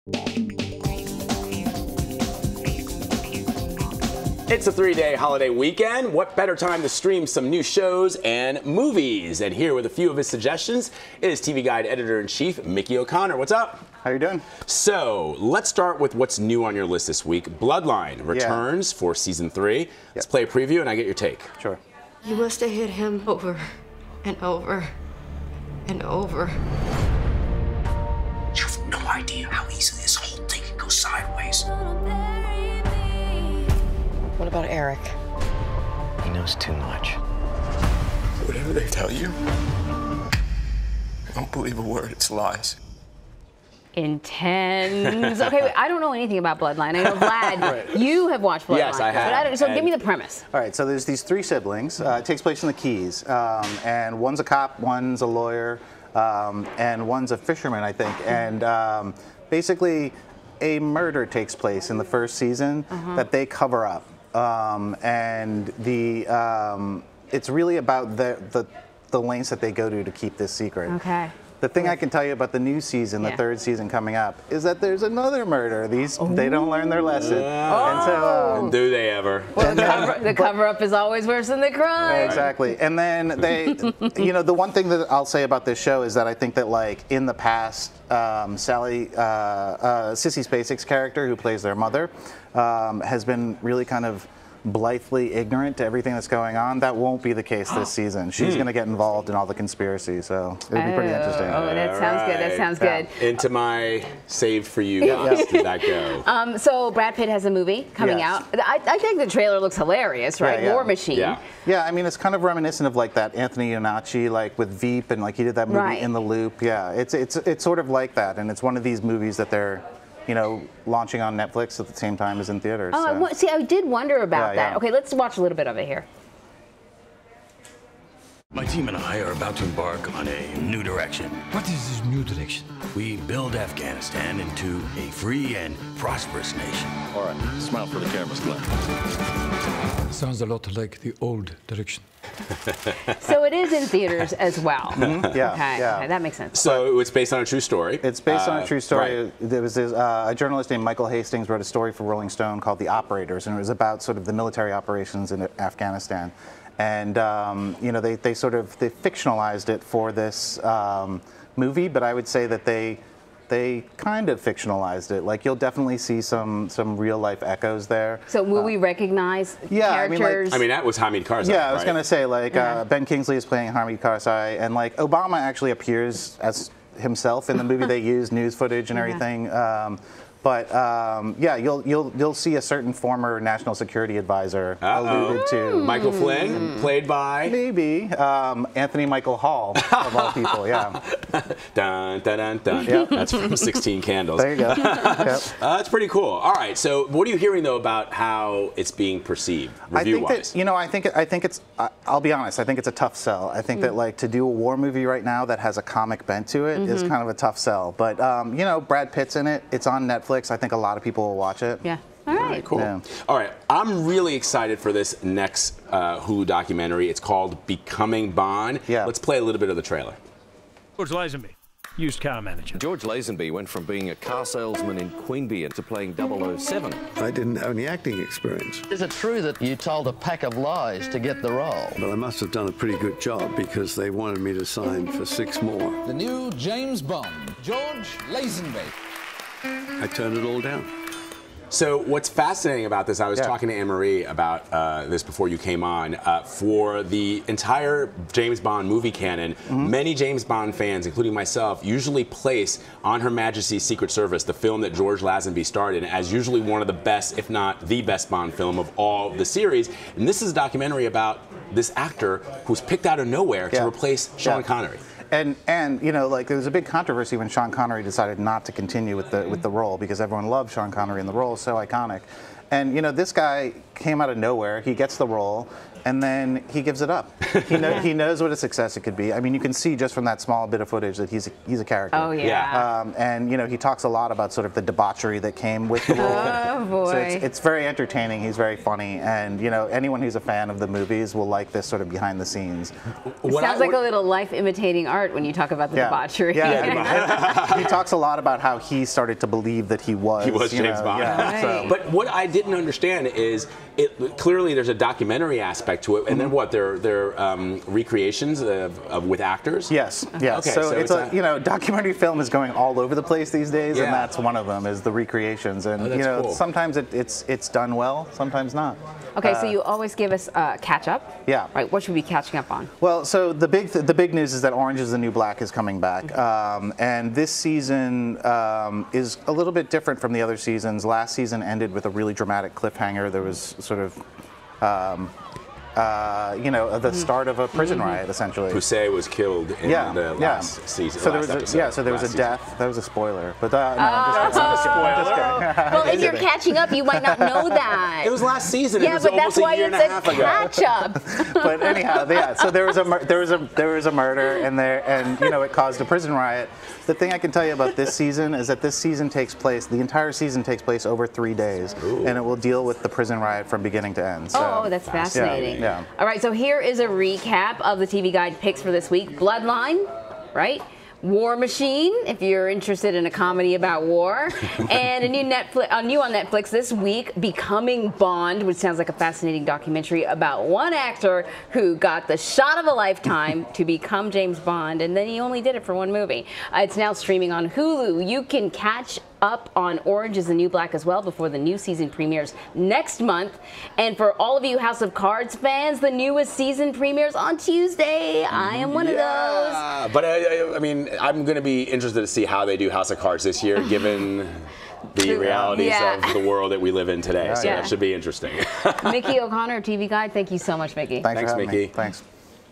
It's a 3-day holiday weekend. What better time to stream some new shows and movies? And here with a few of his suggestions is TV Guide Editor-in-Chief Mickey O'Connor. What's up? How you doing? So let's start with what's new on your list this week. Bloodline returns for season 3. Let's play a preview and I get your take. Sure. You must have hit him over and over and over. You have no idea how easily this whole thing can go sideways. What about Eric? He knows too much. Whatever they tell you, don't believe a word, it's lies. Intense. Okay, wait, I don't know anything about Bloodline. I know, Vlad, you have watched Bloodline. Yes, I have. But so give me the premise. All right, so there's these 3 siblings. It takes place in the Keys, and one's a cop, one's a lawyer, and one's a fisherman, I think. And basically, a murder takes place in the first season that they cover up. And it's really about the lengths that they go to keep this secret. Okay. The thing I can tell you about the new season, the 3rd season coming up, is that there's another murder. They don't learn their lesson. And so, do they ever? Well, the cover-up is always worse than the crime. Exactly. And then they, the one thing that I'll say about this show is that I think that, like, in the past, Sissy Spacek's character, who plays their mother, has been really kind of blithely ignorant to everything that's going on. That won't be the case this season. She's going to get involved in all the conspiracy, so it'll be pretty interesting. Oh, that sounds good. That sounds good. Into my saved for you box. Does that go? So Brad Pitt has a movie coming out. I think the trailer looks hilarious, right? War Machine. Yeah, I mean, it's kind of reminiscent of like that Anthony Iannacci, like with Veep, and like he did that movie In the Loop. Yeah, it's sort of like that, and it's one of these movies that they're launching on Netflix at the same time as in theaters. Oh, see, I did wonder about that. Okay, let's watch a little bit of it here. My team and I are about to embark on a new direction. What is this new direction? We build Afghanistan into a free and prosperous nation. All right, smile for the cameras, Glenn. Sounds a lot like the old direction. So it is in theaters as well. Okay, that makes sense. So it's based on a true story. It's based on a true story. There was a journalist named Michael Hastings wrote a story for Rolling Stone called The Operators, and it was about sort of the military operations in Afghanistan. And they fictionalized it for this movie, but I would say that they kind of fictionalized it. Like, you'll definitely see some real life echoes there. So will we recognize characters? I mean, that was Hamid Karzai. Yeah, I was gonna say, like, Ben Kingsley is playing Hamid Karzai, and like Obama actually appears as himself in the movie. They use news footage and everything. Yeah, you'll see a certain former national security advisor alluded to. Michael Flynn, played by maybe Anthony Michael Hall, of all people. Yeah. Dun, dun, dun, dun. Yep. That's from 16 Candles. There you go. Yep. That's pretty cool. All right. So, what are you hearing though about how it's being perceived, review-wise? I think it's. I'll be honest. I think it's a tough sell. I think that, like, to do a war movie right now that has a comic bent to it is kind of a tough sell. But Brad Pitt's in it. It's on Netflix. I think a lot of people will watch it. Yeah. All right. Cool. Yeah. All right. I'm really excited for this next Hulu documentary. It's called Becoming Bond. Yeah. Let's play a little bit of the trailer. George Lazenby, used car manager. George Lazenby went from being a car salesman in Queanbeyan to playing 007. I didn't have any acting experience. Is it true that you told a pack of lies to get the role? But I must have done a pretty good job because they wanted me to sign for 6 more. The new James Bond, George Lazenby. I turned it all down. So what's fascinating about this, I was talking to Anne-Marie about this before you came on, for the entire James Bond movie canon, many James Bond fans, including myself, usually place On Her Majesty's Secret Service, the film that George Lazenby starred in, as usually one of the best, if not the best Bond film of all the series. And this is a documentary about this actor who's picked out of nowhere to replace Sean Connery. And like, there was a big controversy when Sean Connery decided not to continue with the role because everyone loved Sean Connery and the role is so iconic. And, you know, this guy came out of nowhere. He gets the role. And then he gives it up. He knows what a success it could be. I mean, you can see just from that small bit of footage that he's a character. Oh, yeah. And, you know, he talks a lot about sort of the debauchery that came with the role. Oh, boy. So it's very entertaining. He's very funny. And, you know, anyone who's a fan of the movies will like this sort of behind the scenes. It sounds like a little life imitating art when you talk about the debauchery. Yeah. He talks a lot about how he started to believe that he was James Bond. Yeah, right. so. But what I didn't understand is clearly there's a documentary aspect to it, and then what? They're recreations with actors. Yes. Yeah. Okay, so it's a you know, documentary film is going all over the place these days, and that's one of them is the recreations. And you know, cool. sometimes it's done well, sometimes not. Okay, so you always give us catch up. Yeah. Right. What should we be catching up on? Well, so the big news is that Orange is the New Black is coming back, and this season is a little bit different from the other seasons. Last season ended with a really dramatic cliffhanger. There was sort of you know, the start of a prison riot, essentially. Poussey was killed in the last season. So there was a death. That was a spoiler. But no, I'm just kidding. Well, if you're catching up, you might not know that. It was last season. Yeah, it was but almost that's why a year and a it's half a ago. catch up. But anyhow, yeah. So there was a murder, and you know, it caused a prison riot. The thing I can tell you about this season is that this season the entire season takes place over 3 days, and it will deal with the prison riot from beginning to end. So, oh, that's fascinating. Yeah. All right, so here is a recap of the TV Guide picks for this week. Bloodline, right? War Machine, if you're interested in a comedy about war, and a new on Netflix this week, Becoming Bond, which sounds like a fascinating documentary about one actor who got the shot of a lifetime to become James Bond, and then he only did it for one movie. It's now streaming on Hulu. You can catch up on Orange is the New Black as well before the new season premieres next month. And for all of you House of Cards fans, the newest season premieres on Tuesday. I am one of those. But I mean, I'm going to be interested to see how they do House of Cards this year, given the realities of the world that we live in today. So that should be interesting. Mickey O'Connor, TV Guide. Thanks so much, Mickey. Thanks for having Mickey. me. Thanks.